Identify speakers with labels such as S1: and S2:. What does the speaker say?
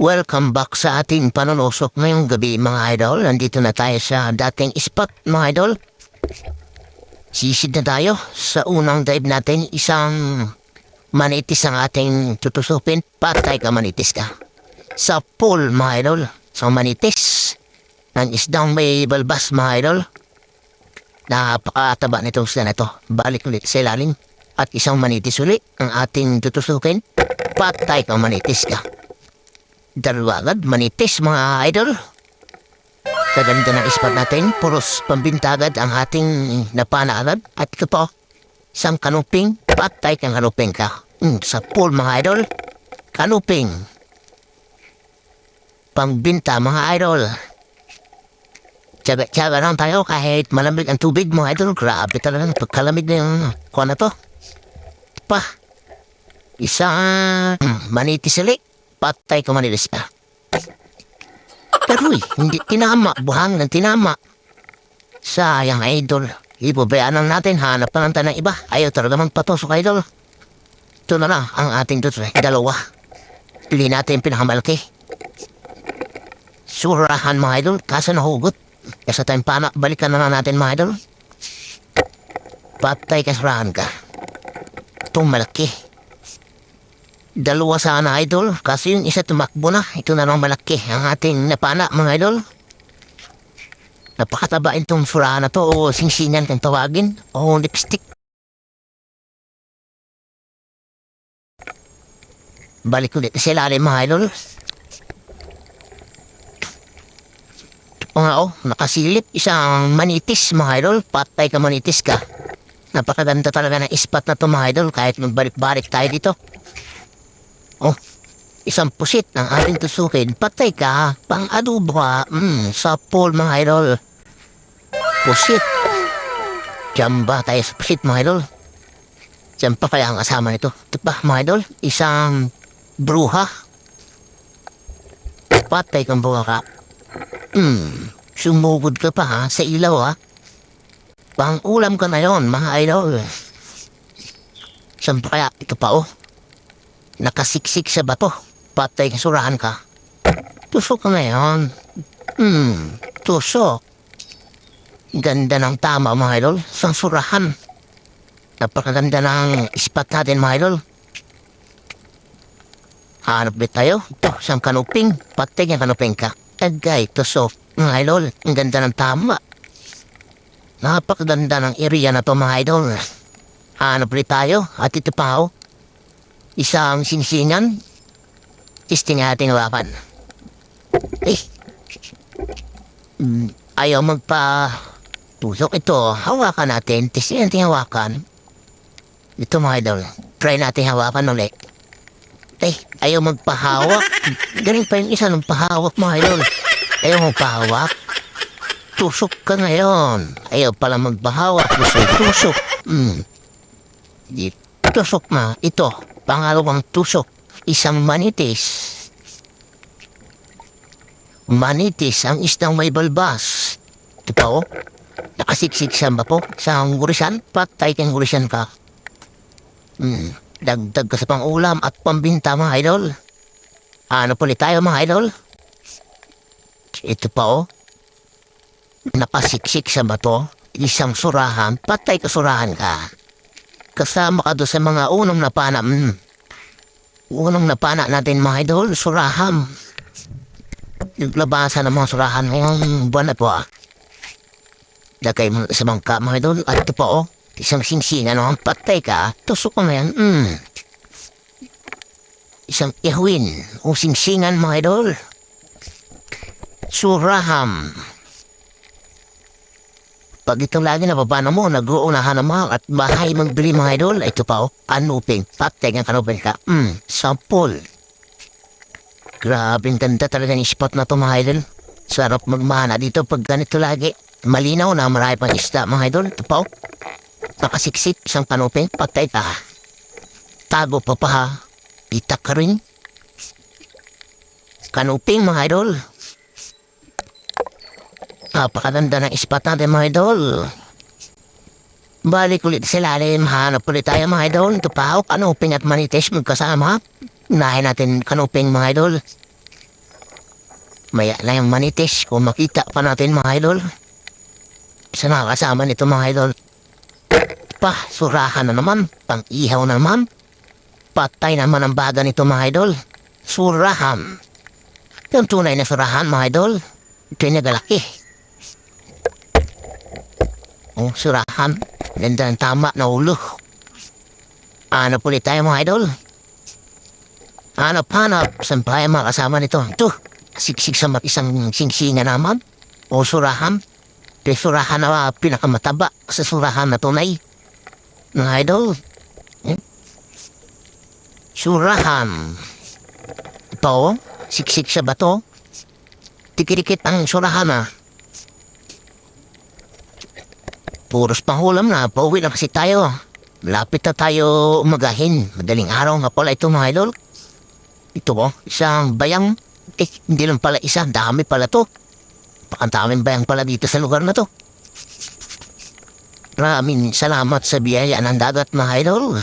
S1: Welcome back sa ating panonosok ngayong gabi mga idol. Nandito na tayo sa dating spot mga idol. Sisid na tayo sa unang dive natin. Isang manitis ang ating tutusupin. Patay ka manitis ka. Sa pool mga idol. Sa manitis. Ang isdang may balbas mga idol. Napakataba nitong sila na ito. Balik ulit sa ilalim. At isang manitis ulit ang ating tutusukin. Patay ka manitis ka. Dalawa agad, manitis mga idol. Sa ganda ng spot natin, puros pambinta agad ang ating napana agad. At ito po, isang kanuping, patay kang kanuping ka. Sa pool mga idol, kanuping. Pambinta mga idol. Tsaga lang tayo kahit malamig ang tubig mga idol. Grabe talaga, pagkalamig na yung kuha na to. Pa, isang manitis ulit. Patay ko manilis ka. Pero hindi tinama. Buhang ng tinama. Sayang idol. Ipabayaan lang natin. Hanap pa lang tayo ng iba. Ayaw talaga magpatusok idol. Ito na lang ang ating tutre. Dalawa. Pili natin pinakamalaki. Surahan mga idol. Kaso nahugot. Kasa tayong panak. Balikan na lang natin mga idol. Patay ka surahan ka. Itong malaki. Dalawa sana idol, kasi yung isa tumakbo na. Ito na lang malaki ang ating napana mga idol. Napakataba itong surahan na to o singsingan kang tawagin o lipstick. Balik ulit sa ilalim mga idol. Nakasilip isang manitis mga idol. Patay ka manitis ka. Napakaganda talaga ng spot na to mga idol kahit magbalik-balik tayo dito. Isang pusit ng ating tusukin. Patay ka, pang-adobo ka. Sa pool mga idol. Pusit. Diyan ba tayo sa pusit mga idol? Diyan pa kaya ang kasama nito. Ito pa mga idol, isang bruha. Patay kang bruha ka. Sumugod ka pa ha, sa ilaw ha. Pang-ulam ka na yon mga idol. Diyan pa kaya, ito pa nakasiksik sa bato. Patay ka, surahan ka. Tusok ka ngayon. Tusok. Ganda ng tama mga idol. Sang surahan. Napakaganda ng spot natin mga idol. Hanap din tayo. Ito, sang kanuping. Patay ka kanuping ka. Agay, tusok. Mga idol, ang ganda ng tama. Napakaganda ng area na to mga idol. Hanap din tayo. At ito pa isang sinsingan. Testing natin hawakan. Ayaw magpa-tusok ito. Hawakan natin. Testing natin hawakan. Ito mga idol. Try natin hawakan ulit. Ayaw magpahawak. Galing pa yung isa ng pahawak mga idol. Ayaw magpahawak. Tusok ka ngayon. Ayaw pala magpahawak. Tusok. Tusok na. Ito. Pangalawang tusok. Isang manitis. Manitis ang isdang may balbas. Ito pa nakasiksik siya ba po? Sa gurisan? Patay kang gurisan ka. Dagdag ka sa pang-ulam at pambinta mga idol. Ano ulit tayo mga idol? Ito pa nakasiksik siya ba to? Isang surahan. Patay ka surahan ka. Kasama ka doon sa mga unang napana. Unang napana natin mga idol, surahan. Naglabasan ng mga surahan ngayong buwan na po Lagay mo sa bangka mga idol. At ito po isang singsingan patay ka. Tusok ko na yan. Isang ihwin o singsingan mga idol. Suraham. Pag itong lagi na babana mo, nag-uunahan naman at bahay magbili mga idol. Ito pa kanuping. Patay ang kanuping ka. Sampol. Grabe, ganda talaga ng spot na to mga idol. Sarap magmana dito pag ganito lagi. Malinaw na marami pang isda mga idol. Ito pa nakasiksik isang kanuping. Patay ka. Tago pa ha. Itak ka rin. Kanuping mga idol. Napakaganda ng spot natin mga idol. Balik ulit sa ilalim. Hanap ulit tayo mga idol. Ito pa kanuping at manitis magkasama. Unahin natin kanuping mga idol. Maya na yung manitis kung makita pa natin mga idol. Isa na kasama nito mga idol. Surahan na naman. Pang-ihaw na naman. Patay naman ang baga nito mga idol. Surahan. Yung tunay na surahan mga idol. Ito yung nagalaki. Surahan. Ganda ng tama na ulo. Ano ulit tayo mga idol? Hanap. Saan pa yung mga kasama nito? Ito. Siksik sa isang singsinga naman. Surahan. Ito surahan na pinakamataba sa surahan na tunay. Mga idol. Surahan. Ito. Siksik sa bato. Tikirikit ang surahan na. Puros panghulam na. Pauwi na kasi tayo. Lapit na tayo umagahin. Madaling araw nga pala ito mga idol. Ito isang bayang. Hindi lang pala isa. Dami pala to. Pakandaming bayang pala dito sa lugar na to. Maraming salamat sa biyaya ng dagat mga idol.